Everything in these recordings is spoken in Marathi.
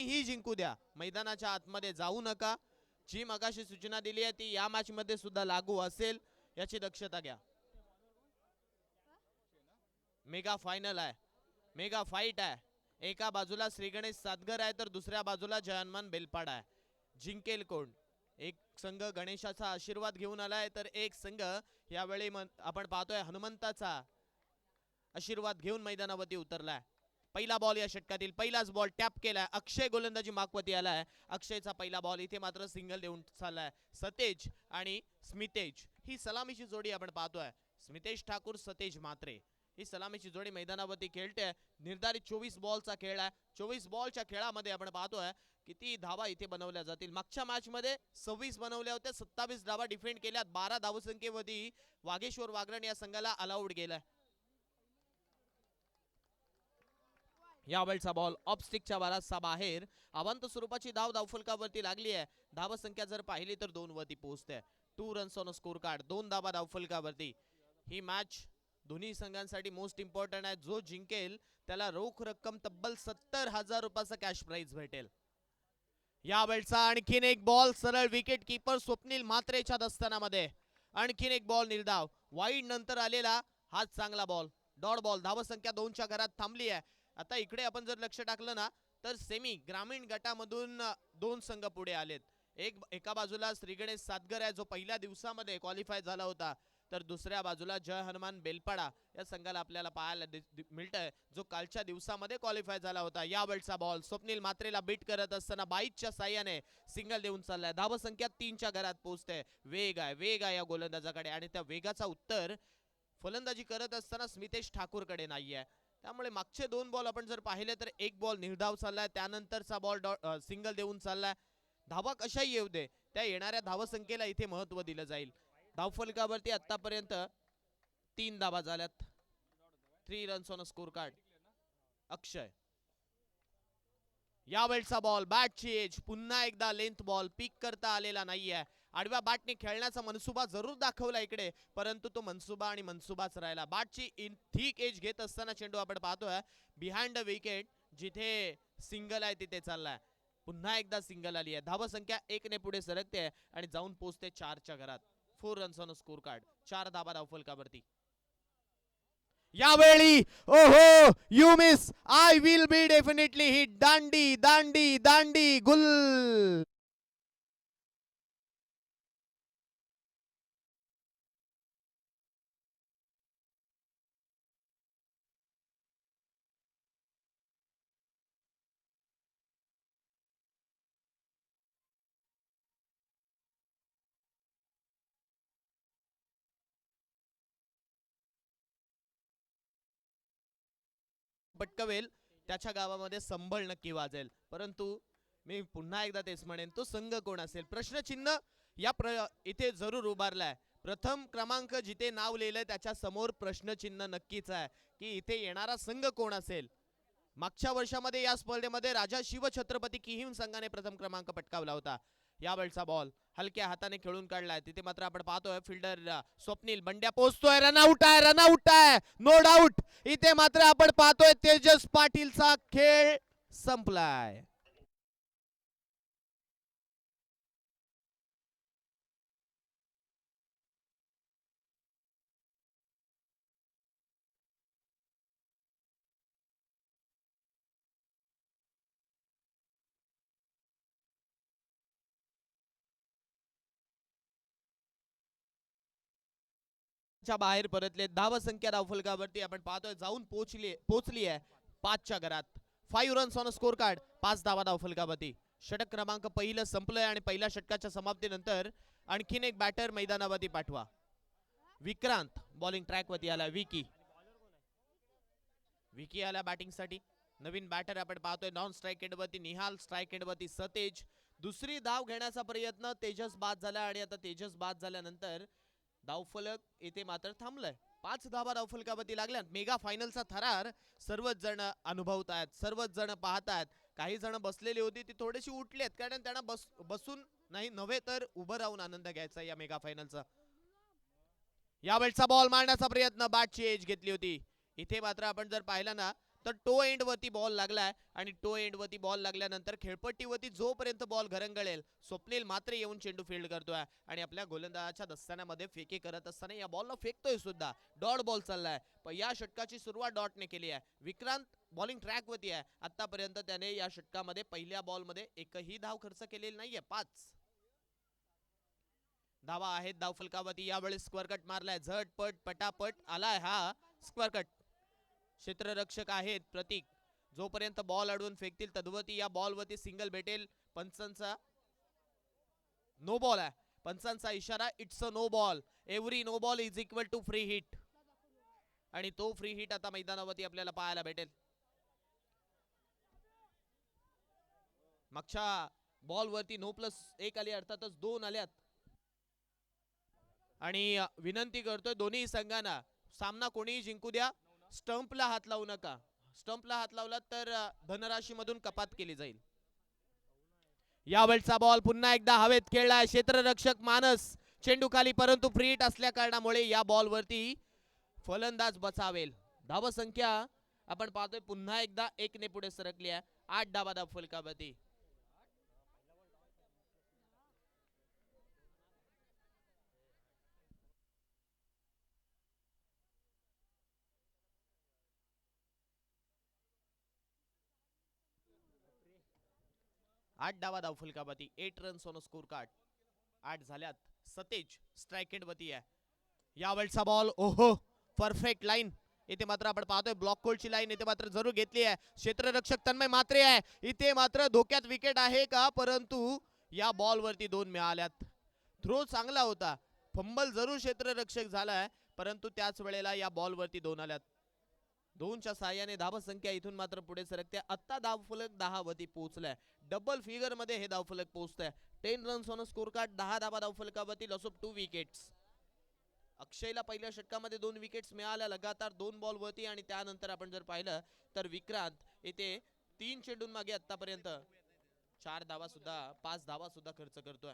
कोणीही जिंकू द्या, मैदानाच्या आतमध्ये जाऊ नका. जी मगाशी सूचना दिली आहे ती या मॅच मध्ये सुद्धा लागू असेल, याची दक्षता घ्या. मेगा फायनल आहे, मेगा फाईट आहे. एका बाजूला श्री गणेश सातगर आहे तर दुसऱ्या बाजूला जयहनुमान बेलपाडा आहे. जिंकेल कोण? एक संघ गणेशाचा आशीर्वाद घेऊन आलाय तर एक संघ यावेळी आपण पाहतोय हनुमंताचा आशीर्वाद घेऊन मैदानावरती उतरलाय. पहिला बॉल या षटकातील पहिलाच बॉल टॅप केलाय. अक्षय गोलंदाजी मागवती आलाय. अक्षयचा पहिला बॉल इथे मात्र सिंगल देऊन चाललाय. सतेज आणि स्मितेज ही सलामीची जोडी आपण पाहतोय. स्मितेश ठाकूर, सतेज मात्रे ही सलामीची जोडी मैदानावरती खेळते. निर्धारित 24 बॉलचा खेळ आहे. 24 बॉलच्या खेळामध्ये आपण पाहतोय किती धावा इथे बनवल्या जातील. मागच्या मॅच मध्ये 26 बनवल्या होत्या, 27 धावा डिफेंड केल्यात. 12 धावसंख्येमध्ये वागेश्वर वागरण या संघाला अलाउड गेलाय. यावेळचा बॉल ऑफ स्टिकच्या बराचसा बाहेर. अवंत स्वरूपाची धाव धावफलकावरती लागली आहे. धावसंख्या जर पाहिली तर 2 वरती पोहोचते. 2 रन्स ऑन स्कोर कार्ड, 2 धावा धावफलकावरती. ही मॅच दोन्ही संघांसाठी मोस्ट इम्पॉर्टंट आहे. जो जिंकेल त्याला रोख रक्कम तब्बल 70,000 रुपयाचा कॅश प्राइज भेटेल. यावेळचा आणखीन एक बॉल सरळ विकेट कीपर स्वप्नील म्हात्रेच्या दस्तानामध्ये. आणखीन एक बॉल निर्धाव. वाईड नंतर आलेला हा चांगला बॉल, डॉट बॉल. धावसंख्या 2च्या घरात थांबली आहे. आता इकडे आपण जर लक्ष टाकलं ना तर सेमी ग्रामीण गटामधून 2 संघ पुढे आलेत. एका बाजूला श्री गणेश सातगर आहे जो पहिल्या दिवसामध्ये क्वालिफाय झाला होता, तर दुसऱ्या बाजूला जय हनुमान बेलपाडा या संघाला आपल्याला पाहायला मिळतंय जो कालच्या दिवसामध्ये क्वालिफाय झाला होता. यावेळचा बॉल स्वप्नील म्हात्रेला बीट करत असताना बाईकच्या साह्याने सिंगल देऊन चाललाय. धावसंख्या 3च्या घरात पोहोचते. वेग आहे या गोलंदाजाकडे आणि त्या वेगाचा उत्तर फलंदाजी करत असताना स्मितेश ठाकूरकडे नाहीये. त्यामुळे मागचे 2 बॉल आपण जर पाहिले तर एक बॉल निर्धाव चाललाय, त्यानंतरचा बॉल सिंगल देऊन चाललाय. धावा कशाही येऊ दे, त्या येणाऱ्या धावसंख्येला इथे महत्व दिलं जाईल. धावफलकावरती आतापर्यंत 3 धावा झाल्यात. 3 runs on scorecard. Akshay, यावेळचा बॉल बॅटची एज, पुन्हा एकदा लेंथ बॉल पिक करता आलेला नाहीये. आडव्या बॅटने खेळण्याचा मनसुबा जरूर दाखवला इकडे, परंतु तो मनसुबाच राहिला. बॅटची थिक एज घेत असताना चेंडू आपण पाहतोय बिहाइंड द विकेट, जिथे सिंगल आहे तिथे चाललाय. पुन्हा एकदा सिंगल आली आहे. धावसंख्या 1 ने पुढे सरकते आणि जाऊन पोहोचते 4च्या घरात. 4 रन्स ऑन स्कोर कार्ड, 4 धावा धावफलकावरती. यावेळी ओहो you miss, I will be definitely hit. दांडी दांडी दांडी गुल. पटकवेल त्याच्या गावामध्ये संभळ नक्की वाजेल, परंतु मी पुन्हा एकदा तेच म्हणेन, तो संघ कोण असेल प्रश्नचिन्ह इथे जरूर उभारलाय. प्रथम क्रमांक जिथे नाव लिहिलंय त्याच्या समोर प्रश्नचिन्ह नक्कीच आहे की इथे येणारा संघ कोण असेल. मागच्या वर्षामध्ये या स्पर्धेमध्ये राजा शिवछत्रपती किहीम संघाने प्रथम क्रमांक पटकावला होता. यावेळचा बॉल हलक्या हाताने खेळून काढलाय. तिथे मात्र आपण पाहतोय फिल्डर स्वप्नील बंड्या पोहोचतोय. रनआउट आहे, नो डाऊट. इथे मात्र आपण पाहतोय तेजस पाटीलचा खेळ संपलाय. बाहेर परतले. धावसंख्या धावफलकावरती आपण पाहतोय जाऊन पोहोचली आहे 5च्या घरात. 5 रन्स ऑन स्कोर कार्ड, 5 धावा धावफलकावरती. षटक क्रमांक पहिलं संपलंय आणि पहिल्या षटकाच्या समाप्तीनंतर आणखीन एक बॅटर मैदानावरती पाठवा. विक्रांत बॉलिंग ट्रॅक वरती आला. विकी आला बॅटिंग साठी. नवीन बॅटर आपण पाहतोय नॉन स्ट्राइक एंड वरती निहाल, स्ट्राइक एंड वरती सतेज. दुसरी धाव घेण्याचा प्रयत्न, तेजस बाद झाला आणि आता तेजस बाद झाल्यानंतर धावफलक इथे मात्र थांबलाय. 5 धावा धावफलकावरती लागल्या. मेगा फायनलचा थरार सर्वच जण अनुभवत आहेत, सर्वच जण पाहत आहेत. काही जण बसलेली होती ती थोडीशी उठली आहेत, कारण त्यांना बसून नाही नव्हे तर उभं राहून आनंद घ्यायचा या मेगा फायनलचा. यावेळचा बॉल मारण्याचा प्रयत्न, बॅटची एज घेतली होती. इथे मात्र आपण जर पाहिलं ना तर टो एंड वरती बॉल लागलाय आणि टो एंड वरती बॉल लागल्यानंतर खेळपट्टीवरती जोपर्यंत बॉल घरंगळेल स्वप्नील मात्रे येऊन चेंडू फील्ड करतोय आणि आपल्या गोलंदाजाच्या दस्तान्यामध्ये फेके करत असताना या बॉलला फेकतोय सुद्धा. डॉट बॉल चाललाय पण या षटकाची सुरुवात डॉटने केली आहे. विक्रांत बॉलिंग ट्रॅक वरती आहे. आतापर्यंत त्याने या षटकामध्ये पहिल्या बॉलमध्ये एकही धाव खर्च केलेली नाहीये. 5 धावा आहेत धाव फलकावरती. यावेळी स्क्वेअर कट मारलाय झटपट पटापट आलाय हा स्क्वेअर कट. क्षेत्ररक्षक आहेत प्रतीक. जोपर्यंत बॉल अडवून फेकतील तद्वती या बॉलवरती सिंगल भेटेल. पंचांचा नो बॉल आहे. पंचांचा इशारा it's a no ball. Every no ball is equal to free hit आणि तो फ्री हिट आता मैदानावरती आपल्याला पाहायला भेटेल. मागच्या बॉल वरती नो प्लस 1 आली अर्थातच 2 आल्यात आणि विनंती करतोय दोन्ही संघांना सामना कोणीही जिंकू द्या स्टंपला हात लावू नका. स्टंपला हात लावला तर धनराशी मधून कपात केली जाईल. यावेळचा बॉल पुन्हा एकदा हवेत खेळलाय. क्षेत्ररक्षक मानस चेंडू खाली परंतु फ्री हिट असल्या कारणामुळे या बॉल वरती फलंदाज बचावेल. धावसंख्या आपण पाहतोय पुन्हा एकदा 1 ने पुढे सरकली आहे. 8 धावा धाव फलकावरती. आठ डावा धाव फलकावरती. 8 रन्स ऑन स्कोर कार्ड. 8 झाल्यात. सतेज स्ट्राइक एंड वरती आहे. यावेळचा बॉल ओहो परफेक्ट लाईन. इथे मात्र आपण पाहतोय ब्लॉक कोलची लाईन इथे मात्र जरूर घेतली आहे. क्षेत्ररक्षक तन्मय मात्रे आहे. इथे मात्र धोक्यात विकेट आहे का परंतु या बॉल वरती 2 मिळाल्यात. थ्रो चांगला होता. फंबल जरूर क्षेत्ररक्षक झालाय परंतु त्याच वेळेला या बॉल वरती 2 आल्यात. 2च्या साहाय्याने धावसंख्या इथून मात्र पुढे सरकते. आता धावफलक 10 वरती पोहोचलाय. डबल फिगर मध्ये हे धावफलक पोहोचतंय. 10 रन्स ऑन स्कोर कार्ड. 10 धावा धावफलकावरती लॉस ऑफ 2 विकेट्स. अक्षयला पहिल्या षटकामध्ये 2 विकेट्स मिळाल्या लगातार 2 बॉल वरती आणि त्यानंतर आपण जर पाहिलं तर विक्रांत इथे 3 चेंडून मागे आतापर्यंत 4 धावा सुद्धा 5 धावा सुद्धा खर्च करतोय.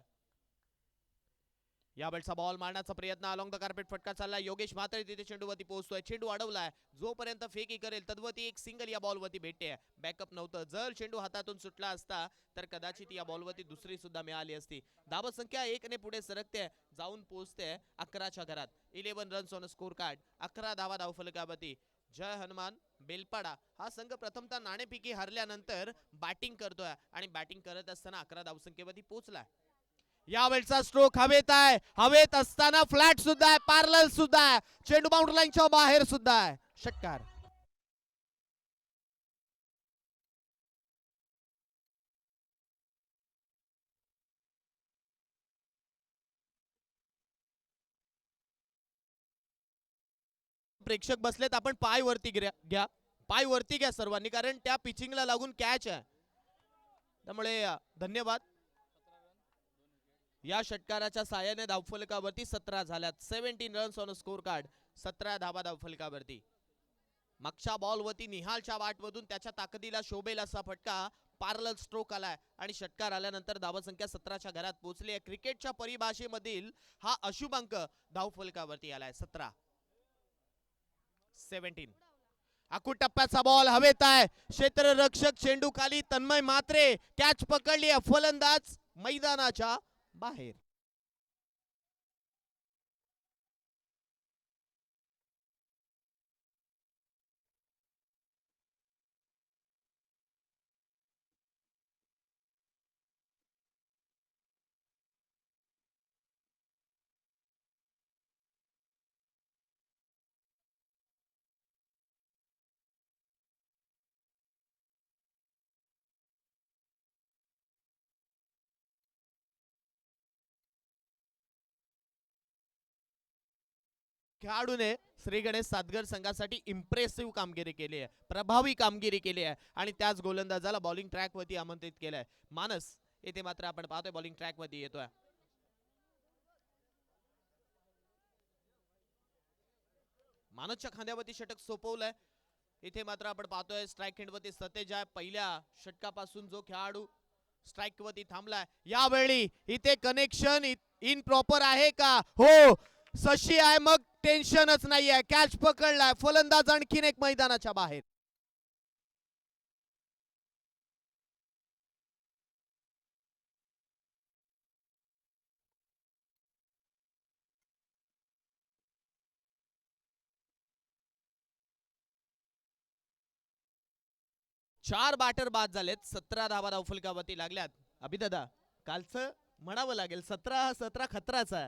यावेळचा बॉल मारण्याचा प्रयत्न अलॉंग द कार्पेट फटका चाललाय. योगेश मात्र तिथे चेंडूवरती पोहोचतोय. चेंडू अडवलाय. जोपर्यंत फेकी करेल तद्वती एक सिंगल या बॉलवरती भेटते. बॅकअप नव्हतं. जर चेंडू हातातून सुटला असता तर कदाचित या बॉलवरती दुसरी सुद्धा मिळाली असती. धावसंख्या 1 ने पुढे सरकते जाऊन पोहोचते 11च्या घरात. 11 रन्स ऑन स्कोर कार्ड. 11 धावा धाव फलकावरती. जय हनुमान बेलपाडा हा संघ प्रथमतः नाणेफेकी हरल्यानंतर बॅटिंग करतोय आणि बॅटिंग करत असताना 11 धावसंख्येवरती पोहोचलाय. यावेळचा स्ट्रोक हवेत आहे. हवेत असताना फ्लॅट सुद्धा आहे. पॅरलल सुद्धा आहे. चेंडू बाउंड्री लाईनच्या बाहेर सुद्धा आहे. षटकार. प्रेक्षक बसलेत आपण पाय वरती घ्या. पाय वरती घ्या सर्वांनी कारण त्या पिचिंगला लागून कॅच आहे. त्यामुळे धन्यवाद. या षटकाराच्या साहाय्याने धावफलकावरती 17 झाल्यात. 17 रन्स ऑन स्कोर कार्ड. 17 धावा धावफलकावरती. मागच्या बॉलवरती निहालच्या वाटमधून त्याच्या ताकदीला शोभेल असा फटका पॅरलल स्ट्रोक आलाय आणि षटकार आल्यानंतर धावसंख्या 17च्या घरात पोहोचली आहे. क्रिकेटच्या परिभाषेमधील हा अशुभांक धावफलकावरती आलाय. 17 17. आखूड टप्प्याचा बॉल हवेत आहे. क्षेत्ररक्षक चेंडू खाली. तन्मय मात्रे कॅच पकडली आहे. फलंदाज मैदानाच्या बाहेर. खेळाडूने श्री गणेश सातगर संघासाठी इम्प्रेसिव्ह कामगिरी केली आहे. प्रभावी कामगिरी केली आहे आणि त्याच गोलंदाजाला बॉलिंग ट्रॅक वरती आमंत्रित केलंय. मानस येथे मात्र आपण पाहतोय बॉलिंग ट्रॅक वरती येतोय. मानसच्या खांद्यावरती षटक सोपवलंय. इथे मात्र आपण पाहतोय स्ट्राइक एंड वरती सतेज आहे. पहिल्या षटकापासून जो खेळाडू स्ट्राइक वरती थांबलाय. यावेळी इथे कनेक्शन इन प्रॉपर आहे का? हो सशी आहे मग टेन्शनच नाहीये. कॅच पकडलाय. फलंदाज आणखीन एक मैदानाच्या बाहेर. 4 बॅटर बाद झालेत. 17 धावा धावफलकावरती लागल्यात. अभिदादा, कालचं म्हणावं लागेल 17 खतराचा,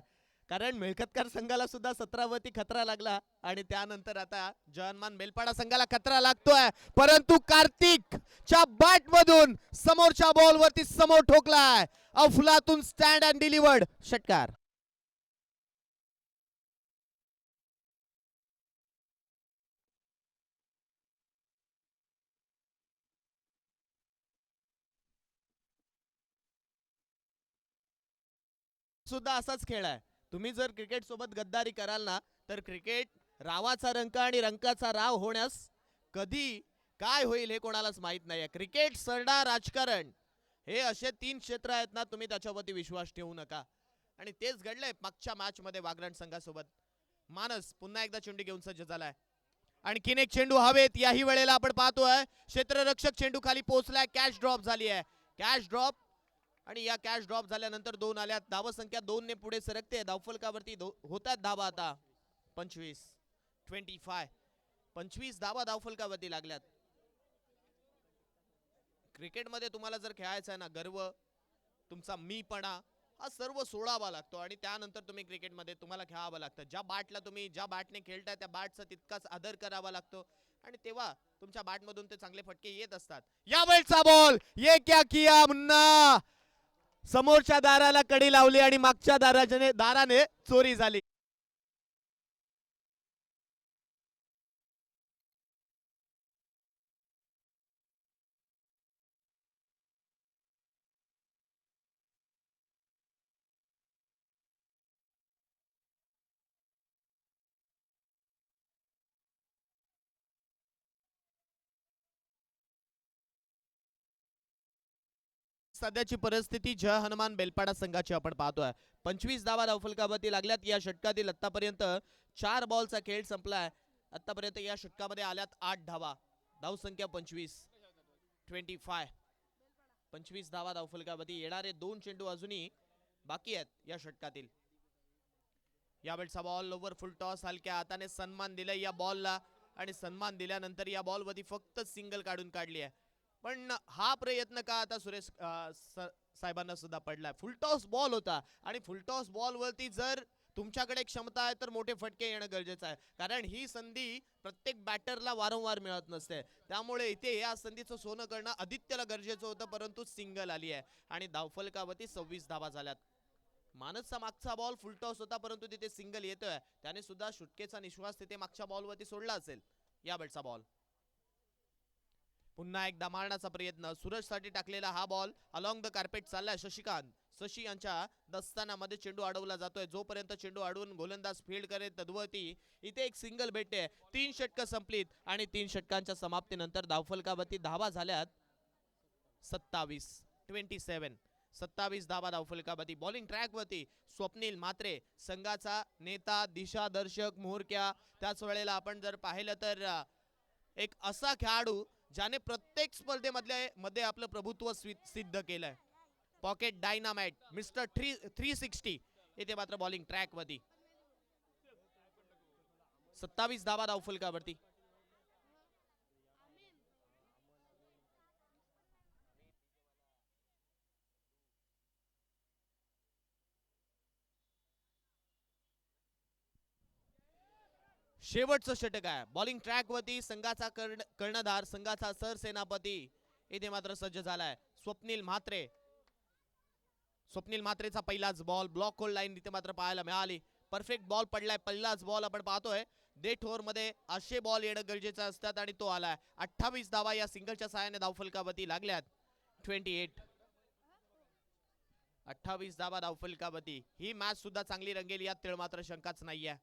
कारण मिळकतकार संघाला सुद्धा 17 वरती खतरा लागला आणि त्यानंतर आता जवानमान बेलपाडा संघाला खतरा लागतोय. परंतु कार्तिकच्या बॅट मधून समोरच्या बॉल वरती समोर ठोकलाय. अफलातून स्टँड अँड डिलिव्हर्ड षटकार. सुद्धा असाच खेळ आहे. तुम्ही जर क्रिकेट सोबत गद्दारी कराल ना, तर क्रिकेट रावाचा रंक आणि रंकाचा राव होण्यास कधी काय होईल हे कोणालाच माहित नाहीये. क्रिकेट, सरडा, राजकारण हे असे 3 क्षेत्र आहेत ना, तुम्ही त्याच्यावरती विश्वास ठेवू नका. आणि तेच घडलंय मागच्या मॅच मध्ये वागरण संघासोबत. मानस पुन्हा एकदा चेंडू घेऊन सज्ज झालाय. आणखीन एक चेंडू हवेत. याही वेळेला आपण पाहतोय क्षेत्ररक्षक चेंडू खाली पोहोचलाय. कॅच ड्रॉप झाली आहे. कॅच ड्रॉप, आणि या कॅच ड्रॉप झाल्यानंतर 2 आल्यात. धाव संख्या 2 ने पुढे सरकते. धावफलकावरती होतात धावा आता 25 25 धावा धावफलकावरती लागल्यात. क्रिकेटमध्ये तुम्हाला जर खेळायचं आहे ना, गर्व, तुमचा मीपणा हा सर्व सोडावा लागतो आणि त्यानंतर तुम्ही क्रिकेटमध्ये तुम्हाला खेळावं लागतं. ज्या बॅटला तुम्ही ज्या बॅटने खेळताय त्या बॅटचा तितकाच आदर करावा लागतो आणि तेव्हा तुमच्या बॅटमधून ते चांगले फटके येत असतात. या वेळचा बॉल, ये क्या किया मुन्ना, समोरच्या दाराला कडी लावली आणि मागच्या दाराने चोरी झाली. सध्याची परिस्थिती जय हनुमान बेलपाडा संघाची आपण पाहतोय. 25 धावा धावफलकावरती लागल्यात. या षटकातील आतापर्यंत 4 बॉलचा खेळ संपलाय. आतापर्यंत या षटकामध्ये आल्यात 8 धावा. धावसंख्या 25 25 धावा धावफलकावरती. येणारे 2 चेंडू अजूनही बाकी आहेत या षटकातील. यावेळचा बॉल ओव्हर फुल टॉस, हलक्या हाताने सन्मान दिलाय या बॉलला आणि सन्मान दिल्यानंतर या बॉल वरती फक्त सिंगल काढून काढली आहे. पण हा प्रयत्न का आता सुरेश साहेबांना सुद्धा पडलाय. फुलटॉस बॉल होता आणि फुलटॉस बॉल वरती जर तुमच्याकडे क्षमता आहे तर मोठे फटके येणं गरजेचं आहे, कारण ही संधी प्रत्येक बॅटरला वारंवार मिळत नसते. त्यामुळे इथे या संधीचं सोनं करणं आदित्यला गरजेचं होतं, परंतु सिंगल आली आहे आणि धावफलकावरती 26 धावा झाल्यात. मानसचा मागचा बॉल फुलटॉस होता, परंतु तिथे सिंगल येतोय. त्याने सुद्धा सुटकेचा निश्वास तिथे मागच्या बॉलवरती सोडला असेल. या बॅटचा बॉल पुन्हा एकदा मारण्याचा प्रयत्न. सूरजसाठी टाकलेला हा बॉल अलॉंग द कार्पेट चाललाय. शशी यांच्या दस्तानामध्ये चेंडू अडवला जातोय. जोपर्यंत चेंडू अडवून गोलंदाज फील्ड करेल तद्वरती इथे एक सिंगल भेटते. 3 षटकं संपलीत आणि 3 षटकांच्या समाप्तीनंतर धावफलकावरती धावा झाल्यात 27 27 धावा धावफलकावरती. बॉलिंग ट्रॅक वरती स्वप्नील म्हात्रे, संघाचा नेता, दिशादर्शक, म्होरक्या. त्याच वेळेला आपण जर पाहिलं तर एक असा खेळाडू ज्याने प्रत्येक स्पर्धेमध्ये आपलं प्रभुत्व सिद्ध केलंय. पॉकेट डायनामाइट, मिस्टर 360 इथे मात्र बॉलिंग ट्रॅक वरती. 27 धावा धावफलकावरती. शेवटचं षटक आहे. बॉलिंग ट्रॅक वरती संघाचा कर्णधार, संघाचा सरसेनापती इथे मात्र सज्ज झालाय. स्वप्नील म्हात्रेचा पहिलाच बॉल. ब्लॉक होल्ड लाईन इथे मात्र पाहायला मिळाली. परफेक्ट बॉल पडलाय. पहिलाच बॉल आपण पाहतोय. डेट ओव्हर मध्ये असे बॉल येणं गरजेचं असतात आणि तो आलाय. 28 धावा या सिंगलच्या सहाय्याने धावफलकावरती लागल्यात. 28 धावा धावफलकावरती. ही मॅच सुद्धा चांगली रंगेल यात तिळ मात्र शंकाच नाहीये.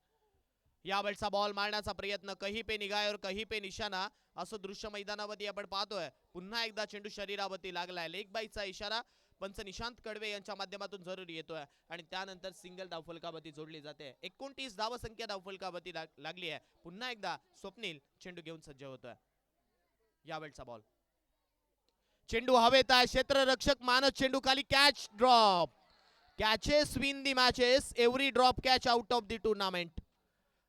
यावेळचा बॉल मारण्याचा प्रयत्न. कहीं पे निगाह और कहीं पे निशाणा असं दृश्य मैदानावरती आपण पाहतोय. पुन्हा एकदा चेंडू शरीरावरती लागलाय. लेग बाईचा इशारा पंच निशांत कडवे यांच्या माध्यमातून जरुरी येतोय आणि त्यानंतर सिंगल धावफलकावरती जोडली जाते. 29 धावसंख्या धावफलकावरती लागली आहे. पुन्हा एकदा स्वप्नील चेंडू घेऊन सज्ज होतोय. यावेळचा बॉल, चेंडू हवेत आहे. क्षेत्ररक्षक मानस चेंडू खाली. Catch drop. Catches win the matches. Every drop catch out of the tournament.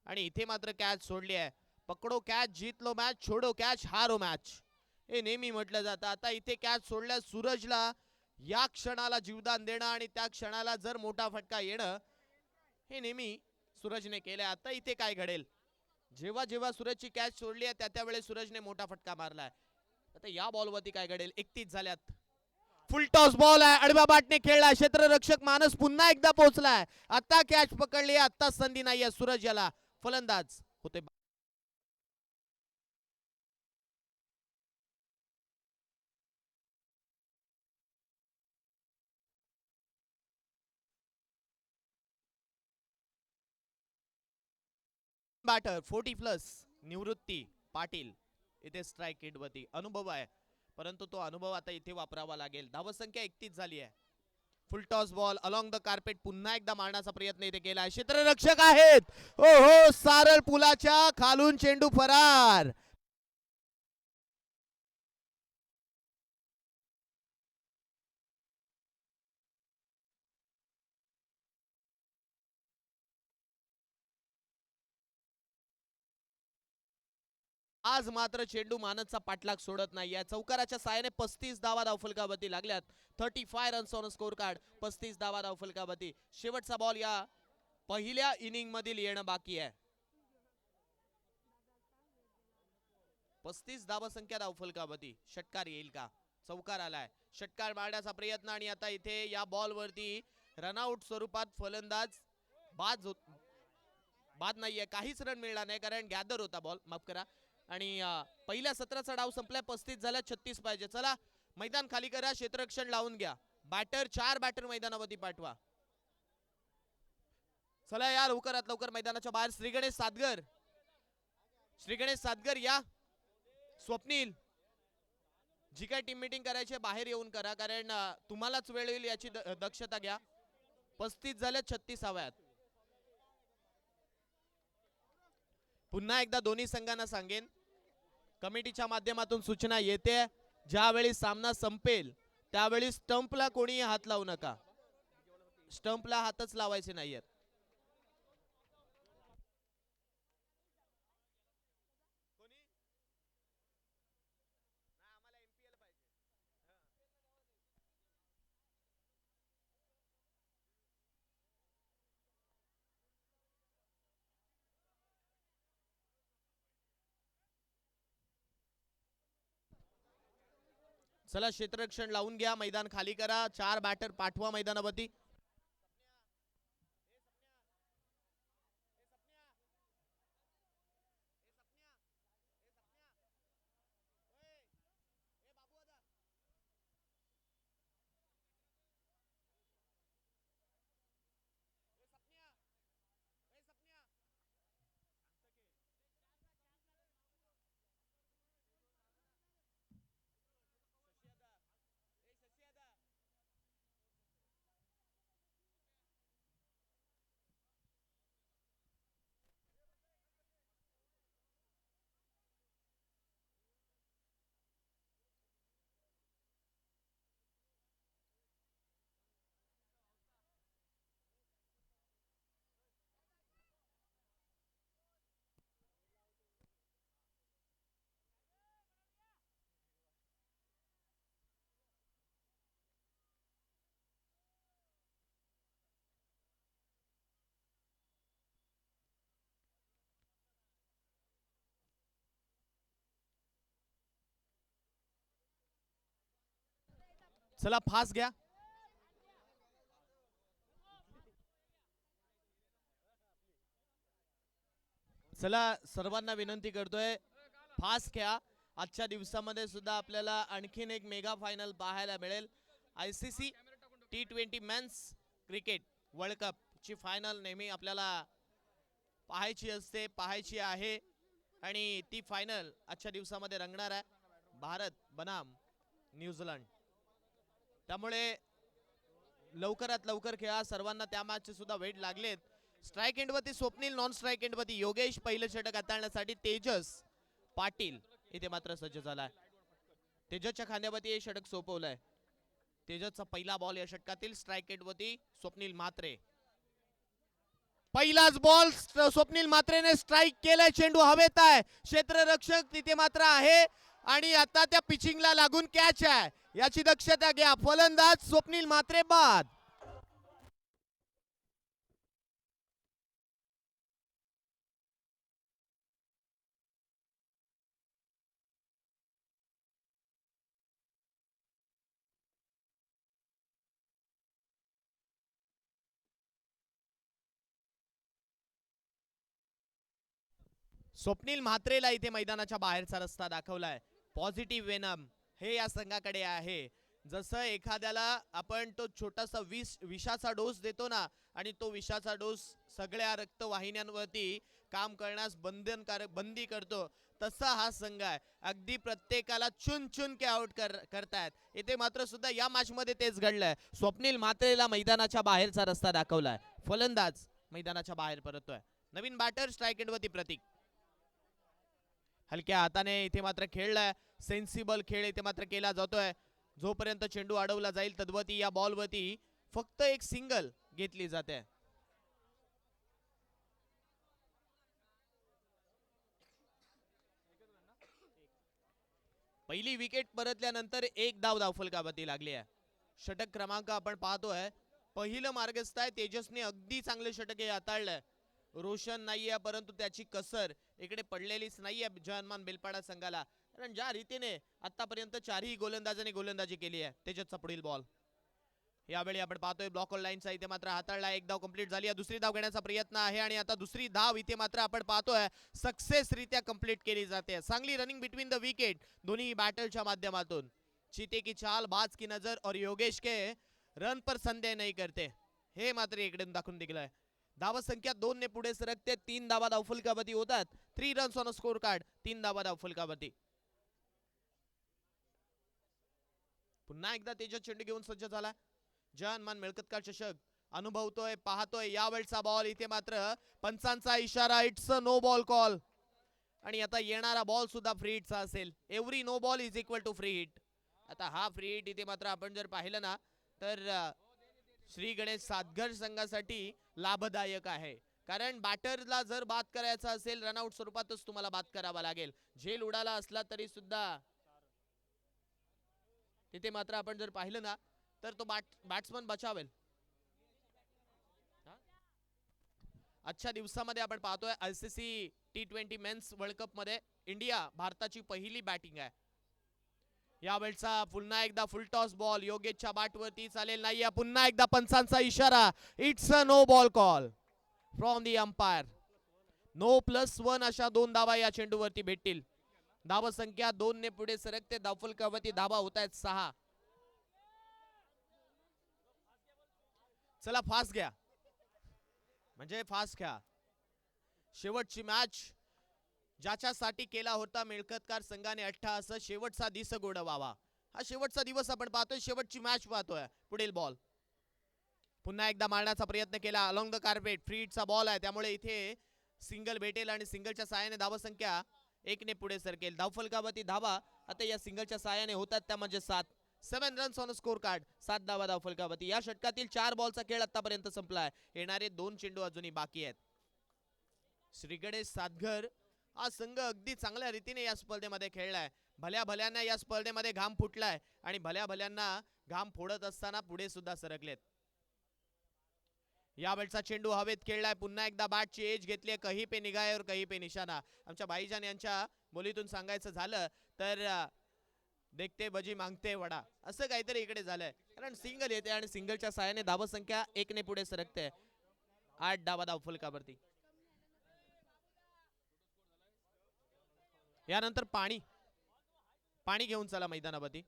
आणि इथे मात्र कॅच सोडली आहे. पकडो कॅच जीत लो मॅच, छोडो कॅच हारो मॅच. हे नेहमी म्हटलं जातं. आता इथे कॅच सोडल्या सूरजला या क्षणाला जीवदान देणं आणि त्या क्षणाला जर मोठा फटका येणं हे नेहमी सूरजने केलंय. आता इथे काय घडेल, जेव्हा जेव्हा सूरजची कॅच सोडली आहे त्या वेळेस सूरजने मोठा फटका मारलाय. आता या बॉलवरती काय घडेल. 31 झाल्यात. फुल टॉस बॉल आहे, आडव्या बाटने खेळलाय क्षेत्ररक्षक मानस पुन्हा एकदा पोहोचलाय. आता कॅच पकडली, आता संधी नाहीये सूरज याला. फलंदाज होते बॅटर 40+ निवृत्ती पाटील. इथे स्ट्राइक रेटवरती अनुभव आहे, परंतु तो अनुभव आता इथे वापरावा लागेल. धावसंख्या 31 झाली आहे. फुल toss ball along the carpet पुन्हा एकदा मारण्याचा प्रयत्न इथे केला. क्षेत्ररक्षक आहेत. ओ हो, सारळ पुलाच्या खालून चेंडू फरार. आज मात्र चेंडू मानसचा पाठलाग सोडत नाही. या चौकाराच्या साहाय्याने 35 धावा धावफलकावरती लागल्यात. 35 रन्स ऑन स्कोर कार्ड. 35 धावा धावफलकावरती. शेवटचा बॉल या पहिल्या इनिंग मधील येणं बाकी आहे. 35 धावसंख्या धावफलकावरती. षटकार येईल का. चौकार आलाय, षटकार मारण्याचा प्रयत्न आणि आता इथे या बॉल वरती रनआउट स्वरूपात फलंदाज बाद नाहीये. काहीच रन मिळणार नाही कारण गॅदर होता बॉल, माफ करा. आणि पहिल्या सत्राचा डाव संपलाय. 35 झाल्या, 36 पाहिजे. चला मैदान खाली करा, क्षेत्ररक्षण लावून घ्या. बॅटर 4 बॅटर मैदानावरती पाठवा. चला या लवकरात लवकर मैदानाच्या बाहेर. श्रीगणेश सातगर, श्रीगणेश सातगर या. स्वप्नील, जी काय टीम मीटिंग करायची बाहेर येऊन करा कारण तुम्हालाच वेळ येईल याची दक्षता घ्या. 35 झाल्या, 36 हव्यात. पुन्हा एकदा दोन्ही संघांना सांगेन, कमिटीच्या माध्यमातून सूचना येते, ज्यावेळी सामना संपेल त्यावेळी स्टंपला कोणीही हात लावू नका. स्टंपला हातच लावायचे नाहीयेत. चला क्षेत्ररक्षण लावून घ्या, मैदान खाली करा. 4 बॅटर पाठवा मैदानावरती. चला फास्ट घ्या. चला सर्वांना विनंती करतोय, फास्ट घ्या. आजच्या दिवसामध्ये सुद्धा आपल्याला आणखीन एक मेगा फायनल पाहायला मिळेल. ICC T20 men's cricket world cup ची फायनल नेहमी आपल्याला पाहायची असते, पाहायची आहे आणि ती फायनल आजच्या दिवसामध्ये रंगणार आहे. भारत बनाम न्यूझीलंड. त्यामुळे लवकरात लवकर खेळा. सर्वांना त्या मॅचचे सुद्धा वेट लागलेत. स्ट्राइक एंडवरती स्वप्नील, नॉन स्ट्राइक एंडवरती योगेश. पहिलं षटक हाताळण्यासाठी तेजस पाटील इथे मात्र सज्ज झालाय. तेजसच्या खांद्यावरती हे षटक सोपवलंय. तेजसचा पहिला बॉल या षटकातील. स्ट्राइक एंडवरती स्वप्नील म्हात्रे. पहिलाच बॉल स्वप्नील म्हात्रेने स्ट्राइक केलाय. चेंडू हवेत आहे. क्षेत्ररक्षक तिथे मात्र आहे. आणि आता त्या पिचिंगला लागून कॅच आहे, याची दक्षता घ्या. फलंदाज स्वप्नील म्हात्रे बाद. स्वप्नील म्हात्रेला इथे मैदानाच्या बाहेरचा रस्ता दाखवलाय. पॉझिटिव्ह वेनम हे या संघाकडे आहे. जसं एखाद्याला आपण तो छोटासा विषाचा डोस देतो ना, आणि तो विषाचा डोस सगळ्या रक्तवाहिन्यांवरती काम करण्यास बंदी करतो, तसा हा संघ आहे. अगदी प्रत्येकाला चुन चुन के आउट करतायत. इथे मात्र सुद्धा या मॅच मध्ये तेच घडलंय. स्वप्नील म्हात्रेला मैदानाच्या बाहेरचा रस्ता दाखवलाय. फलंदाज मैदानाच्या बाहेर परततोय. नवीन बॅटर स्ट्राइक एंडवरती प्रतीक. हलक्या हाताने इथे मात्र खेळलाय. सेन्सिबल खेळ इथे मात्र केला जातोय. जोपर्यंत चेंडू अडवला जाईल तद्वती या बॉलवरती फक्त एक सिंगल घेतली जाते. पहिली विकेट परतल्यानंतर एक धावफलकावरती लागली आहे. षटक क्रमांक आपण पाहतोय. पहिलं मार्गस्थ आहे तेजसने अगदी चांगले षटक हे हाताळलंय. रोशन नाहीये, परंतु त्याची कसर इकडे पडलेलीच नाहीये जहानमान बेलपाडा संघाला. कारण ज्या रीतीने आतापर्यंत चारही गोलंदाजांनी गोलंदाजी केली आहे. तेजसचा पुढील बॉल यावेळी आपण पाहतोय ब्लॉक लाईनचा इथे मात्र हाताळला. एक धाव कंप्लीट झाली आहे. दुसरी धाव घेण्याचा प्रयत्न आहे आणि आता दुसरी धाव इथे मात्र आपण पाहतोय सक्सेसरित्या कंप्लीट केली जाते. चांगली रनिंग बिटवीन द विकेट दोन्ही बॅटलच्या माध्यमातून. चीते की चाल, बाज की नजर और योगेश के रन पर संदेह नहीं करते, हे मात्र इकडे दाखवून दिलंय. धावा संख्या 2 ने पुढे सरकते. 3 धावा धावफलकावरती होतात. 3 runs on a score card. 3 धावा धावफलकावरती. पुन्हा एकदा तेजस चेंडू घेऊन सज्ज झाला. जहानमान मिळकतकार चषक अनुभवतोय, पाहतोय. यावेळचा बॉल इथे मात्र पंचांचा इशारा, it's a no ball call. आणि आता येणारा बॉल सुद्धा फ्री हिटचा असेल. Every no ball is equal to free hit. आता हा फ्री हिट इथे मात्र आपण जर पाहिलं ना, तर श्री गणेश सातघर संघासाठी लाभदायक आहे. कारण बॅटरला जर बाद करायचा असेल रनआउट स्वरूपातच तुम्हाला बाद करावा लागेल. झेल उडाला असला तरी सुद्धा तिथे मात्र आपण जर पाहिलं ना, तर तो बॅट्समन बचावेल. आजच्या दिवसामध्ये आपण पाहतोय ICC T20 men's world cup India इंडिया भारताची पहिली बॅटिंग आहे. यावेळचा पुन्हा एकदा फुल टॉस बॉल योगेशच्या बॅटवरती चालेल नाहीये. पुन्हा एकदा पंचांचा इशारा, it's a no ball call from the umpire. No +1 अशा 2 धावा या चेंडूवरती भेटतील. धावा संख्या 2 ने पुढे सरकते. धावफलकावरती धावा होत आहेत 6. चला फास्ट घ्या, म्हणजे फास्ट घ्या. शेवटची मॅच ज्याच्यासाठी केला होता मिळकतकार संघाने असं शेवटचा दिवस गोडवावा. हा शेवटचा दिवस आपण पाहतोय. शेवटची मॅच पाहतोय. पुढील बॉल पुन्हा एकदा मारण्याचा प्रयत्न केला. अलॉंग द कार्पेट फ्री हिटचा बॉल आहे, त्यामुळे इथे सिंगल भेटेल आणि सिंगलच्या सहाय्याने धावा संख्या 1 ने पुढे सरकेल. धावफलकावरती धावा आता या सिंगलच्या सहाय्याने होतात, त्या म्हणजे 7. 7 रन्स ऑन स्कोर कार्ड. 7 धावा धावफलकावरती. या षटकातील 4 बॉलचा खेळ आतापर्यंत संपलाय. येणारे 2 चेंडू अजूनही बाकी आहेत. श्री गणेश सातघर हा संघ अगदी चांगल्या रीतीने या स्पर्धेमध्ये खेळलाय. भल्या भल्यांना या स्पर्धेमध्ये घाम फुटलाय आणि भल्या भल्यांना घाम फोडत असताना पुढे सुद्धा सरकलेत. यावेळचा चेंडू हवेत खेळलाय. पुन्हा एकदा बॅटची एज घेतली. कहीं पे निगाह और कहीं पे निशाणा. आमच्या भाईजान यांच्या बोलीतून सांगायचं झालं तर देखते बजी मागते वडा, असं काहीतरी इकडे झालंय. कारण सिंगल येते आणि सिंगलच्या सहाय्याने धावा संख्या 1 ने पुढे सरकते. 8 धावा धावफलकावरती. यानंतर पाणी घेऊन चला मैदानावरती.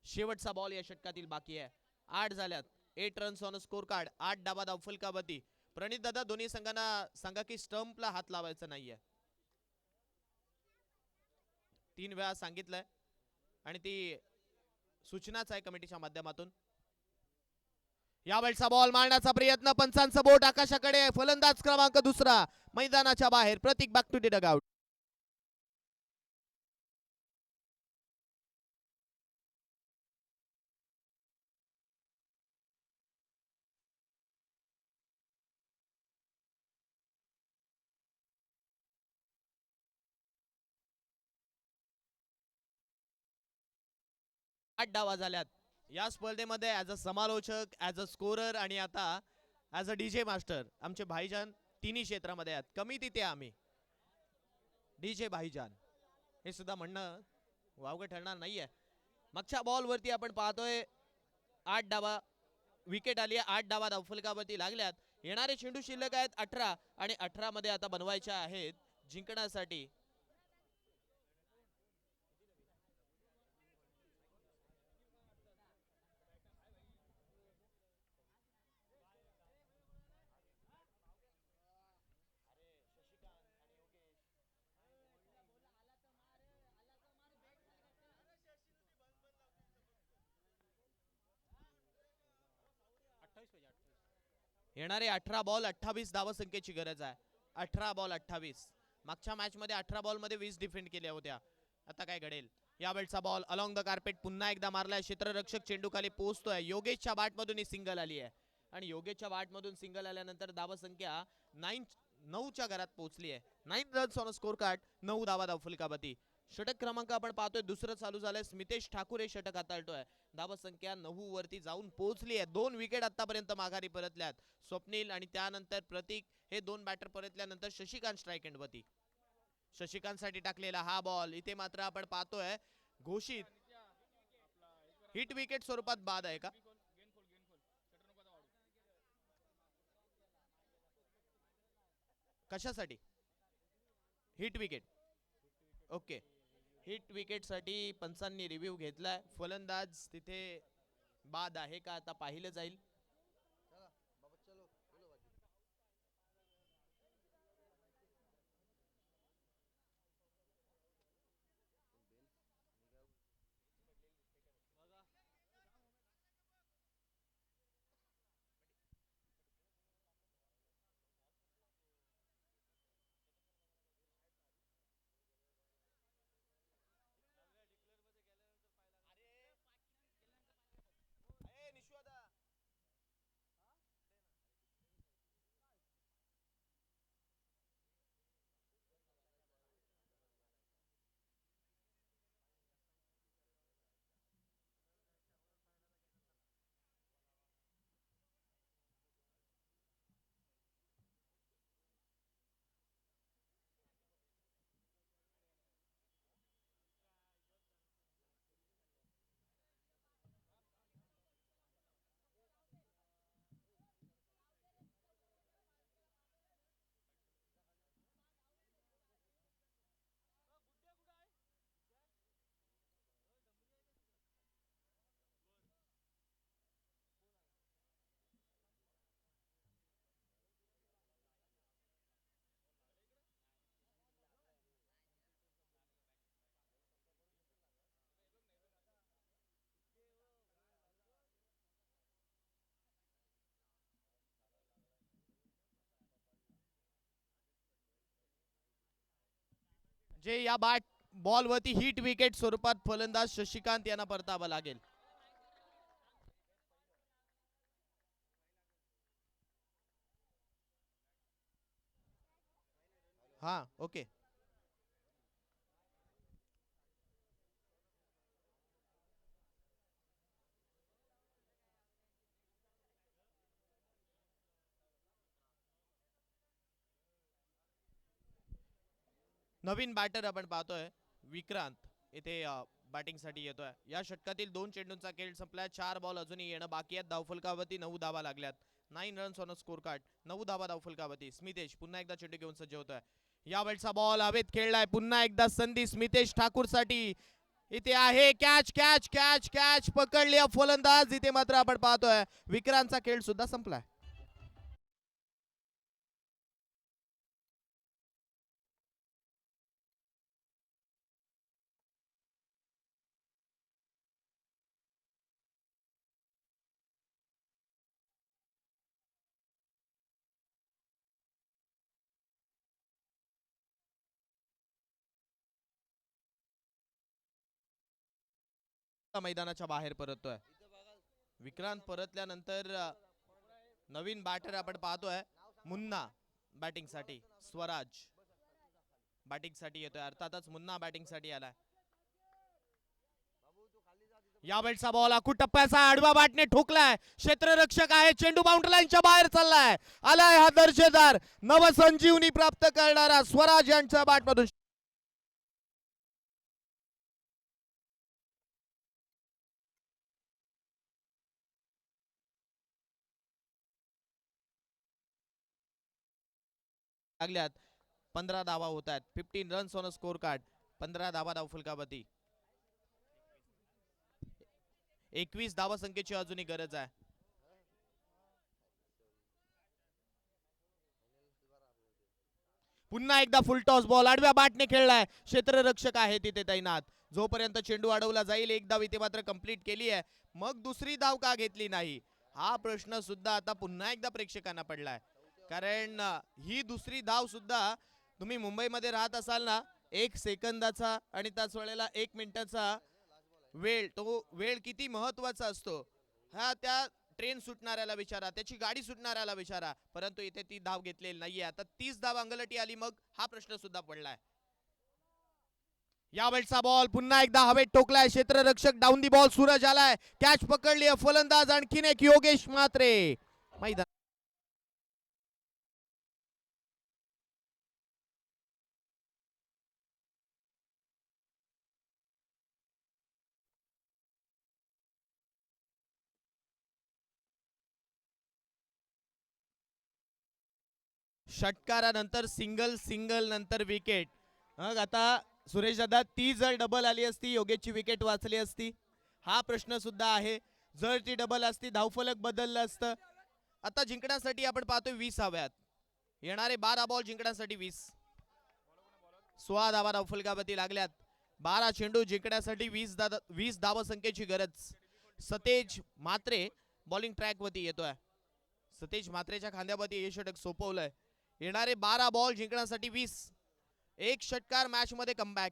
शेवटचा बॉल या षटकातील बाकी आहे. 8 झाल्यात. 8 रन्स ऑन स्कोर कार्ड. 8 डावा धावफलकावरती. प्रणित दादा, दोन्ही संघांना सांगा की स्टंपला हात लावायचा नाहीये. 3 वेळा सांगितलंय आणि ती सूचनाच आहे कमिटीच्या माध्यमातून. यावेळचा बॉल मारण्याचा प्रयत्न. पंचांचं बोट आकाशाकडे. फलंदाज क्रमांक 2 मैदानाच्या बाहेर. प्रतीक बॅक टू द डगआउट. 8 डावा झाल्यात या स्पर्धेमध्ये ऍज अ समालोचक, ऍज अ स्कोरर आणि आता ऍज अ डीजे मास्टर आमचे भाईजान तिन्ही क्षेत्रामध्ये आहेत. कमी तिथे आम्ही डीजे भाईजान हे सुद्धा म्हणणं वावगं ठरणार नाहीये. मागच्या बॉलवरती आपण पाहतोय 8 डावा विकेट आली आहे. 8 डावा धावफलकावरती लागल्यात. येणारे चेंडू शिल्लक आहेत 18 आणि 18 मध्ये आता बनवायच्या आहेत जिंकण्यासाठी. येणारे 18 बॉल 28 धावसंख्येची गरज आहे. 18 बॉल 28. मागच्या मॅच मध्ये 18 बॉल मध्ये 20 डिफेंड केल्या होत्या. आता काय घडेल. यावेळचा बॉल अलॉंग द कार्पेट पुन्हा एकदा मारलाय. क्षेत्ररक्षक चेंडू खाली पोहोचतोय. योगेशच्या बॅट मधून ही सिंगल आली आहे आणि योगेशच्या बॅट मधून सिंगल आल्यानंतर धावसंख्या 9च्या घरात पोहोचली आहे. 9 रन्स ऑन स्कोर कार्ड. 9 धावा धावफलकावरती. षटक क्रमांक आपण पाहतोय दुसरं चालू झालंय. स्मितेश ठाकूर हे षटक हाताळतोय. धावसंख्या 9 वरती जाऊन पोहोचली आहे. 2 विकेट आतापर्यंत माघारी परतल्यात. स्वप्नील आणि त्यानंतर प्रतीक हे 2 बॅटर परतल्यानंतर शशिकांत स्ट्राइक एंड वरती. शशिकांत साठी टाकलेला हा बॉल इथे मात्र आपण पाहतोय घोषित हिट विकेट स्वरूपात बाद आहे का. कशासाठी hit wicket. Okay hit wicket साठी पंचांनी रिव्ह्यू घेतलाय. फलंदाज तिथे बाद आहे का आता पाहिलं जाईल. जे या बॉल वरती हिट विकेट स्वरूपात फलंदाज शशिकांत यांना परतावा लागेल. हा ओके. नवीन बॅटर आपण पाहतोय विक्रांत इथे बॅटिंग साठी येतोय. या षटकातील 2 चेंडूंचा खेळ संपलाय. 4 बॉल अजूनही येणं बाकी आहेत. धावफलकावरती 9 धावा लागल्यात. 9 runs on a score card. 9 धावा धावफलकावरती. स्मितेश पुन्हा एकदा चेंडू घेऊन सज्ज होतोय. यावेळचा बॉल हवेत खेळलाय. पुन्हा एकदा संधी स्मितेश ठाकूर साठी इथे आहे. कॅच कॅच कॅच कॅच पकडली फलंदाज. इथे मात्र आपण पाहतोय विक्रांतचा खेळ सुद्धा संपलाय. मैदानाच्या बाहेर परततोय विक्रांत. परतल्यानंतर नवीन बॅटर आपण पाहतोय मुन्ना बॅटिंग साठी. स्वराज बॅटिंग साठी येतोय. अर्थातच मुन्ना बॅटिंग साठी आलाय. यावेळचा बॉल आखूड टप्प्याचा आडवा बाटने ठोकलाय, क्षेत्ररक्षक आहे, चेंडू बाउंड्री लाईनच्या बाहेर चाललाय, आलाय हा दर्जेदार नवसंजीवनी प्राप्त करणारा स्वराज यांच्या बॅटमधून. लागल्यात 15 धावा होत आहेत. 15 runs on a score card. 15 धावा धावफलकावरती. 21 धावा संख्येची अजूनही गरज आहे. पुन्हा एकदा फुल टॉस बॉल आडव्या बॅटने खेळलाय, क्षेत्ररक्षक आहे तिथे तैनात. जोपर्यंत चेंडू अडवला जाईल, एक धाव इथे मात्र कंप्लीट केली आहे, मग दुसरी धाव का घेतली नाही हा प्रश्न सुद्धा आता पुन्हा एकदा प्रेक्षकांना पडलाय. कारण ही दुसरी धाव सुद्धा तुम्ही मुंबईमध्ये राहत असाल ना, 1 सेकंदाचा आणि त्याच वेळेला 1 मिनिटाचा वेळ, तो वेळ किती महत्वाचा असतो हा त्या ट्रेन सुटणाऱ्याला विचारा, त्याची गाडी सुटणाऱ्याला विचारा, परंतु इथे ती धाव घेतलेली नाहीये. आता 30 धाव अंगलटी आली, मग हा प्रश्न सुद्धा पडलाय. यावेळचा बॉल पुन्हा एकदा हवेत टोकलाय, क्षेत्ररक्षक डाऊन दी बॉल, सूरज आलाय, कॅच पकडली, फलंदाज आणखीन एक योगेश म्हात्रे मैदान. षटकारानंतर सिंगल, सिंगल नंतर विकेट. मग आता सुरेश दादा, ती जर डबल आली असती, योगेशची विकेट वाचली असती, हा प्रश्न सुद्धा आहे. जर ती डबल असती, धावफलक बदललं असतं. आता जिंकण्यासाठी आपण पाहतोय 20 हव्यात, येणारे 12 बॉल जिंकण्यासाठी 20. 16 धावा धावफलकावरती लागल्यात. 12 चेंडू जिंकण्यासाठी 20 धावा संख्येची गरज. सतेज म्हात्रे बॉलिंग ट्रॅक वरती येतोय. सतेज म्हात्रेच्या खांद्यावरती हे षटक सोपवलंय. येणारे 12 बॉल जिंकण्यासाठी 20. एक षटकार मॅच मध्ये कमबॅक.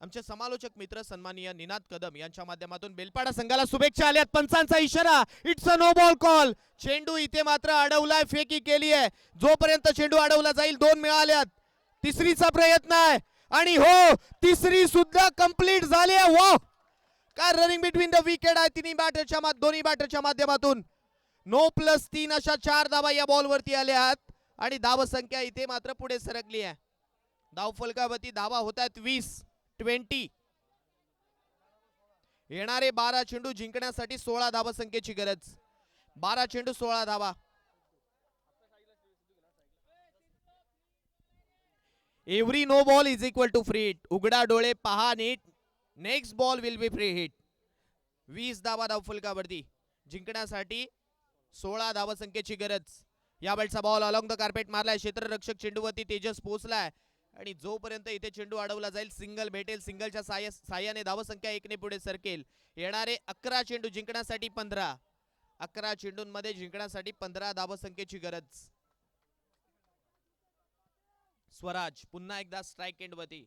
आमचे समालोचक मित्र सन्माननीय निनाद कदम यांच्या माध्यमातून बेलपाडा संघाला शुभेच्छा आल्यात. पंचांचा इशारा, it's a no ball call. चेंडू इथे मात्र अडवलाय, फेकी केली आहे. जोपर्यंत चेंडू अडवला जाईल, 2 मिळाल्यात. तिसरीचा प्रयत्न आहे आणि हो, तिसरी सुद्धा कंप्लीट झाली आहे. वाह, काय रनिंग बिटवीन द विकेट आहे दोन्ही बॅटरच्या माध्यमातून. 9+3 अशा 4 धावा या बॉल वरती आल्या आणि धाव संख्या इथे मात्र पुढे सरकली आहे. धावफलकावरती धावा होत आहेत 20. येणारे 12 चेंडू जिंकण्यासाठी 16 धावा संख्येची गरज. 12 चेंडू 16 धावा. Every no ball is equal to free hit. उघडा डोळे पहा नीट, next ball will be free hit. 20 धावा धावफलकावरती जिंकण्यासाठी 16 धावा संख्येची गरज. यावेळचा बॉल अलॉंग द कार्पेट मारलाय, क्षेत्ररक्षक चेंडूवरती तेजस पोहोचलाय आणि जोपर्यंत इथे चेंडू अडवला जाईल, सिंगल भेटेल, सिंगलच्या साह्याने धावसंख्या 1 ने पुढे सरकेल. येणारे 11 चेंडू जिंकण्यासाठी 15. 11 चेंडूंमध्ये जिंकण्यासाठी 15 धावसंख्येची गरज. स्वराज पुन्हा एकदा स्ट्राइक एंड वरती.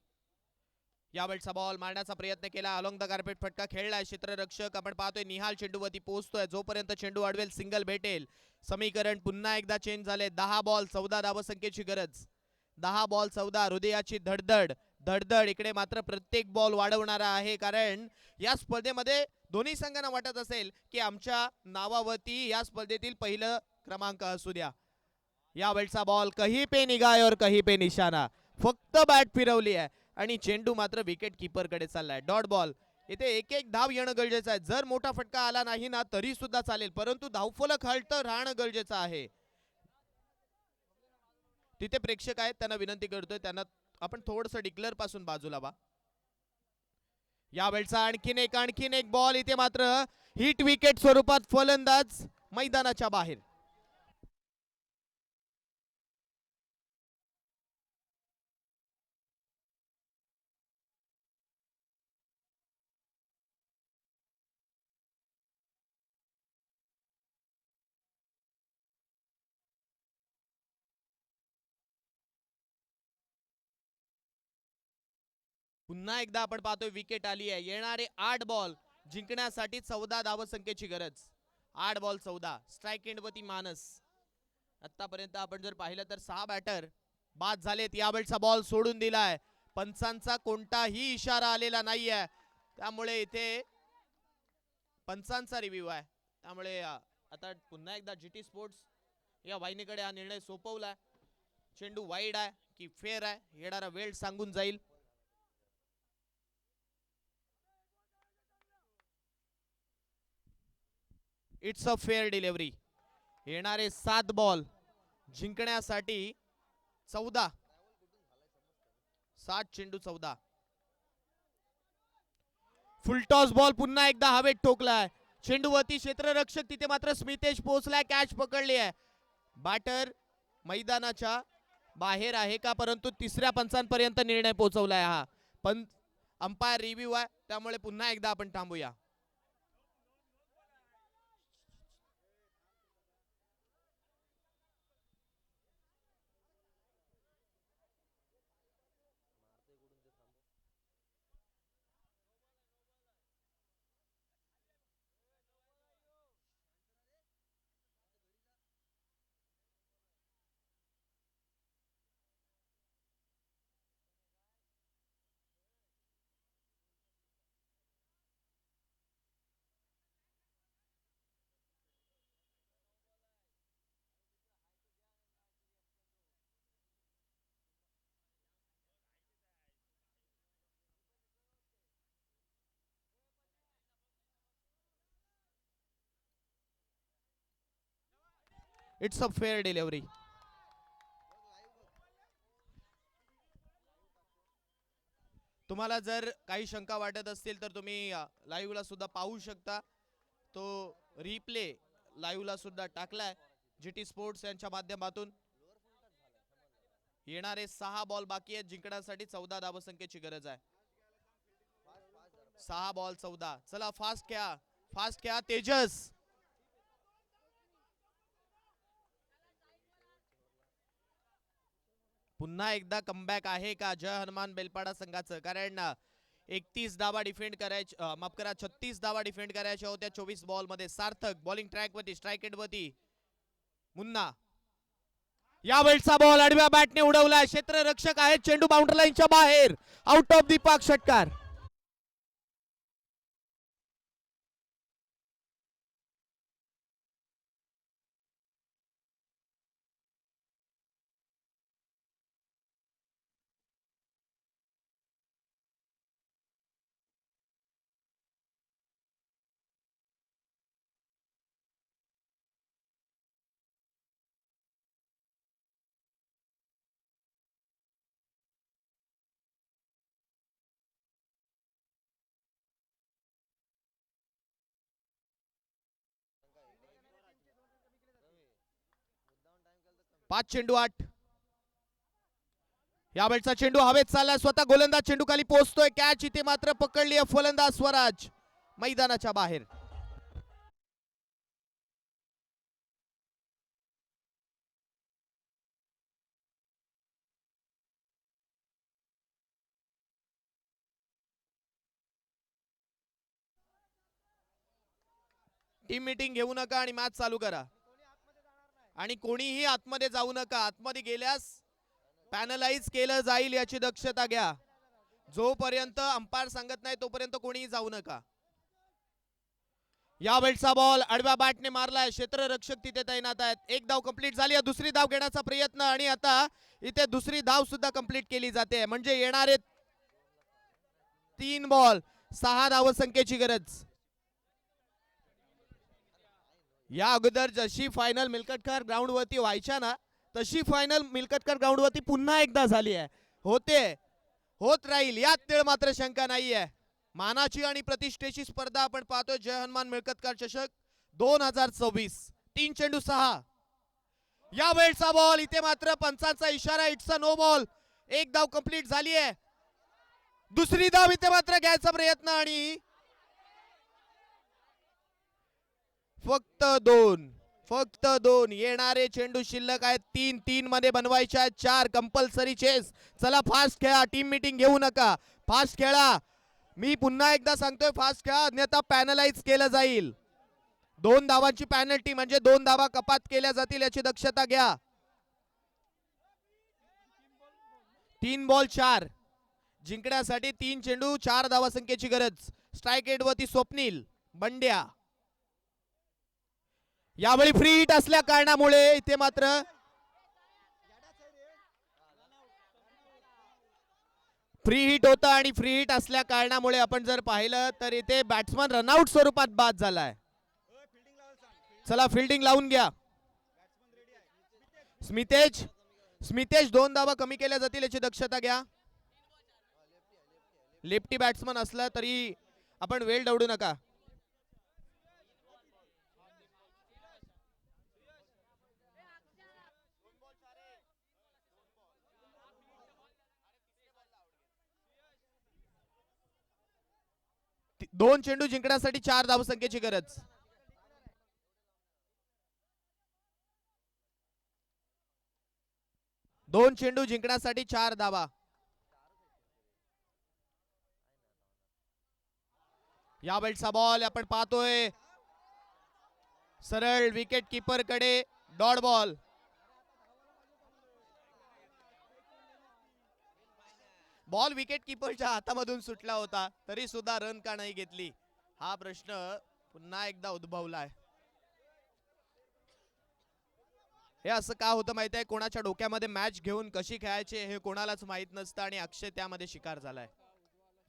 यावेळचा बॉल मारण्याचा प्रयत्न केला, अलॉंग द कार्पेट फटका खेळलाय क्षेत्ररक्षक. आपण पाहतोय निहाल चेंडूवरती पोहोचतोय, जोपर्यंत चेंडू अडवेल सिंगल भेटेल. समीकरण पुन्हा एकदा चेंज झाले. 10 बॉल 14 धावसंख्येची गरज. 10 बॉल 14. हृदयाची धडधड धडधड इकडे मात्र प्रत्येक बॉल वाढवणारा आहे, कारण या स्पर्धेमध्ये दोन्ही संघांना वाटत असेल की आमच्या नावावरती या स्पर्धेतील पहिलं क्रमांक असू द्या. यावेळचा बॉल कहीं पे निगाह और कहीं पे निशाणा. फक्त बॅट फिरवली आहे आणि चेंडू मात्र विकेट कीपर कडे चाललाय. Dot ball. इथे एक धाव येणं गरजेचं आहे. जर मोठा फटका आला नाही ना तरी सुद्धा चालेल, परंतु धावफलक हलतं राहणं गरजेचं आहे. तिथे प्रेक्षक आहेत, त्यांना विनंती करतोय, त्यांना आपण थोडंसं डिक्लेअर पासून बाजूला व्हा. यावेळचा आणखीन एक बॉल इथे मात्र हिट विकेट स्वरूपात फलंदाज मैदानाच्या बाहेर. पुन्हा एकदा आपण पाहतोय विकेट आली आहे. येणारे 8 बॉल जिंकण्यासाठी 14 धावसंख्येची गरज. 8 बॉल 14. स्ट्राइक एंड वरती मानस. आतापर्यंत आपण जर पाहिलं तर 6 बॅटर बाद झालेत. यावेळचा बॉल सोडून दिलाय, पंचांचा कोणताही इशारा आलेला नाहीये, त्यामुळे इथे पंचांचा रिव्ह्यू आहे. त्यामुळे आता पुन्हा एकदा जीटी स्पोर्ट्स या वाहिनीकडे हा निर्णय सोपवलाय. चेंडू वाईड आहे की फेअर आहे, येणारा वेळ सांगून जाईल. It's a fair delivery. येणारे 7 बॉल जिंकण्यासाठी 14, 7 चेंडू 14. फुलटॉस बॉल पुन्हा एकदा हवेत ठोकलाय. चेंडूवरती क्षेत्ररक्षक, तिथे मात्र स्मितेश पोहोचलाय, कॅच पकडली आहे. बॅटर मैदानाच्या बाहेर आहे का, परंतु तिसऱ्या पंचांपर्यंत निर्णय पोहोचवलाय हा. पण अंपायर रिव्ह्यू आहे, त्यामुळे पुन्हा एकदा आपण थांबूया. It's a fair delivery. तुम्हाला जर काही शंका वाटत असतील तर तुम्ही लाईव्हला सुद्धा पाहू शकता. तो रिप्ले लाईव्हला सुद्धा टाकलाय जीटी स्पोर्ट्स यांच्या माध्यमातून. येणारे 6 बॉल बाकी आहेत, जिंकण्यासाठी 14 धावसंख्येची गरज आहे. 6 बॉल 14. चला फास्ट खेळा, फास्ट खेळा तेजस. पुन्हा एकदा कमबॅक आहे का जय हनुमान बेलपाडा संघाचं, कारण 31 धावा डिफेंड करायच्या, माफ करा 36 धावा डिफेंड करायच्या होत्या 24 बॉल मध्ये. सार्थक बॉलिंग ट्रॅक वरती, स्ट्राइक एंड वरती मुन्ना. या वेळचा बॉल आडव्या बॅटने उडवलाय, क्षेत्ररक्षक आहेत, चेंडू बाउंड्री लाईनच्या बाहेर, आउट ऑफ दीपक षटकार. पाच चेंडू 8. यावेळचा चेंडू हवेत चाललाय, स्वतः गोलंदाज चेंडू खाली पोहोचतोय, कॅच इथे मात्र पकडली आहे फलंदाज स्वराज, मैदानाच्या बाहेर. टीम मीटिंग घेऊ नका आणि मॅच चालू करा. आणि कोणीही आतमध्ये जाऊ नका, आतमध्ये गेल्यास पॅनलाइज केलं जाईल याची दक्षता घ्या. जोपर्यंत अंपायर सांगत नाही तोपर्यंत कोणीही जाऊ नका. यावेळचा बॉल आडव्या बॅटने मारलाय, क्षेत्ररक्षक तिथे तैनात आहेत. एक धाव कंप्लीट झाली, दुसरी धाव घेण्याचा प्रयत्न, आणि आता इथे दुसरी धाव सुद्धा कंप्लीट केली जाते. म्हणजे येणारे 3 बॉल 6 धावसंख्येची गरज. या अगोदर जशी फायनल मिल्कतकर ग्राउंड वरती व्हायच्या ना, तशी फायनल मिल्कतकर ग्राउंड वरती पुन्हा एकदा झाली आहे, होत राहील, यात तेळ मात्र शंका नाहीये. मानाची आणि प्रतिष्ठेची स्पर्धा आपण पाहतोय, जय हनुमान मिल्कतकर चषक 2024. 3 चेंडू 6. या वेळचा बॉल, इथे मात्र पंचांचा इशारा, इट्स अ नो बॉल. एक धाव कंप्लीट झाली आहे, दुसरी धाव इथे मात्र घ्यायचा प्रयत्न, आणि फक्त दोन येणारे चेंडू शिल्लक आहेत. 3-3 मध्ये बनवायचे आहेत, 4 कंपल्सरी चेस. चला फास्ट खेळा, टीम मीटिंग घेऊ नका, फास्ट खेळा. मी पुन्हा एकदा सांगतोय, फास्ट खेळा, अन्यथा पॅनलाइज केलं जाईल. 2 धावांची पॅनल्टी, म्हणजे 2 धावा कपात केल्या जातील, याची दक्षता घ्या. 3 बॉल 4. जिंकण्यासाठी 3 चेंडू 4 धावा संख्येची गरज. स्ट्राईक एट वरती स्वप्नील बंड्या. यावेळी फ्री हिट असल्या कारणामुळे इथे मात्र फ्री हिट होता आणि फ्री हिट असल्या कारणामुळे आपण जर पाहिलं तर इथे बॅट्समन रनआउट स्वरूपात बाद झालाय. चला फिल्डिंग लावून घ्या. स्मितेश 2 धावा कमी केल्या जातील याची दक्षता घ्या. लेफ्टी बॅट्समन असला तरी आपण वेळ दवडू नका. दोन चेंडू जिंकण्यासाठी 4 धावसंख्येची गरज. दोन चेंडू जिंकण्यासाठी 4 धावा. या वेळचा बॉल आपण पाहतोय सरळ विकेट कीपर कडे. Dot ball. बॉल विकेट कीपरच्या हातामधून सुटला होता तरी सुद्धा रन का नाही घेतली हा प्रश्न पुन्हा एकदा उद्भवलाय. हे असं का होतं माहिती आहे. कोणाच्या डोक्यामध्ये मॅच घेऊन कशी खेळायची हे कोणालाच माहित नसतं आणि अक्षय त्यामध्ये शिकार झालाय.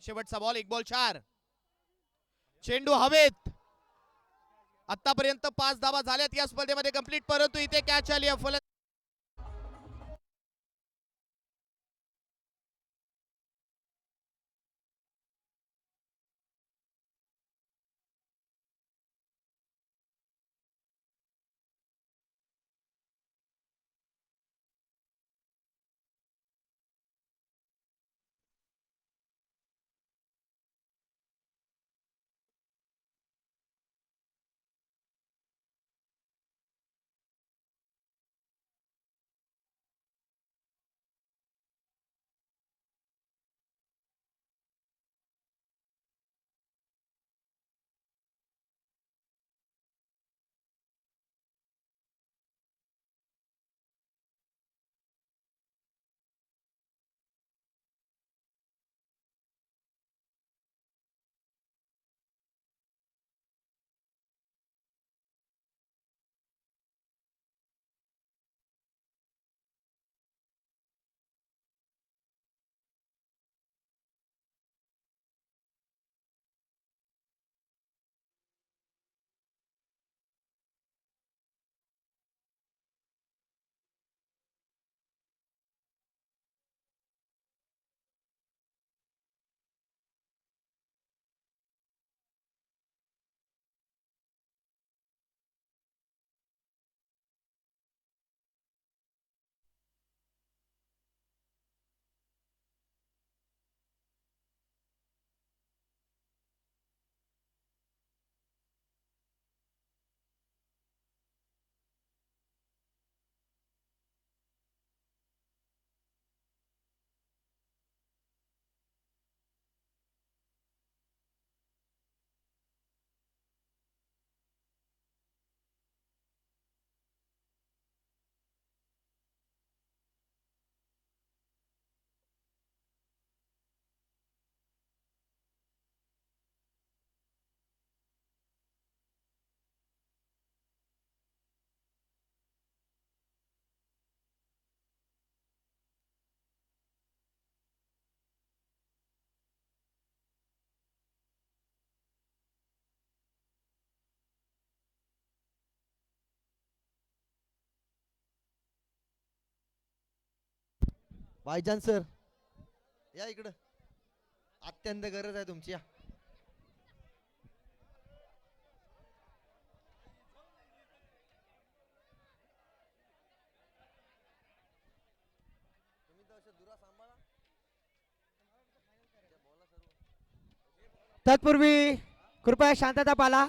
शेवटचा बॉल 1 बॉल 4. चेंडू हवेत. आतापर्यंत 5 धावा झाल्यात या स्पर्धेमध्ये कंप्लीट, परंतु इथे कॅच आली आहे. भाईजान सर या इकडं, अत्यंत गरज आहे तुमची. या तत्पूर्वी कृपया शांतता पाला.